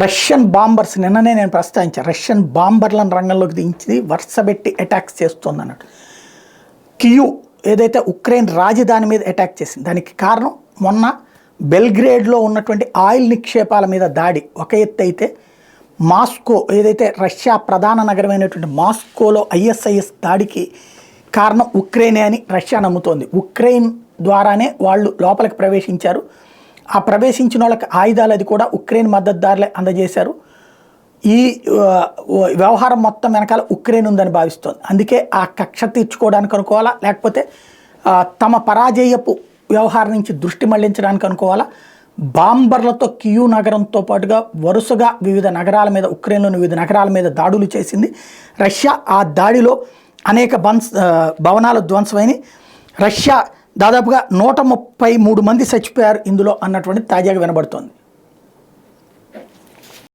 Russian bombers నిన్ననే నేను ప్రస్తావించాను. రష్యన్ బాంబర్లను రంగంలోకి దించి వరుసబెట్టి అటాక్స్ చేస్తుంది అన్నట్టు. కియూ ఏదైతే ఉక్రెయిన్ రాజధాని మీద అటాక్ చేసింది, దానికి కారణం మొన్న బెల్గ్రేడ్లో ఉన్నటువంటి ఆయిల్ నిక్షేపాల మీద దాడి ఒక ఎత్తు అయితే, మాస్కో ఏదైతే రష్యా ప్రధాన నగరమైనటువంటి మాస్కోలో ఐఎస్ఐఎస్ దాడికి కారణం ఉక్రెయినే అని రష్యా నమ్ముతోంది. ఉక్రెయిన్ ద్వారానే వాళ్ళు లోపలికి ప్రవేశించారు, ఆ ప్రవేశించిన వాళ్ళకి ఆయుధాలు అది కూడా ఉక్రెయిన్ మద్దతుదారులే అందజేశారు. ఈ వ్యవహారం మొత్తం వెనకాల ఉక్రెయిన్ ఉందని భావిస్తోంది. అందుకే ఆ కక్ష తీర్చుకోవడానికి అనుకోవాలా, లేకపోతే తమ పరాజయపు వ్యవహారం నుంచి దృష్టి మళ్లించడానికి అనుకోవాలా, బాంబర్లతో కియూ నగరంతో పాటుగా వరుసగా వివిధ నగరాల మీద, ఉక్రెయిన్లోని వివిధ నగరాల మీద దాడులు చేసింది రష్యా. ఆ దాడిలో అనేక భవనాలు ధ్వంసమైన రష్యా దాదాపుగా 133 మంది చచ్చిపోయారు ఇందులో అన్నటువంటి తాజాగా వినబడుతోంది.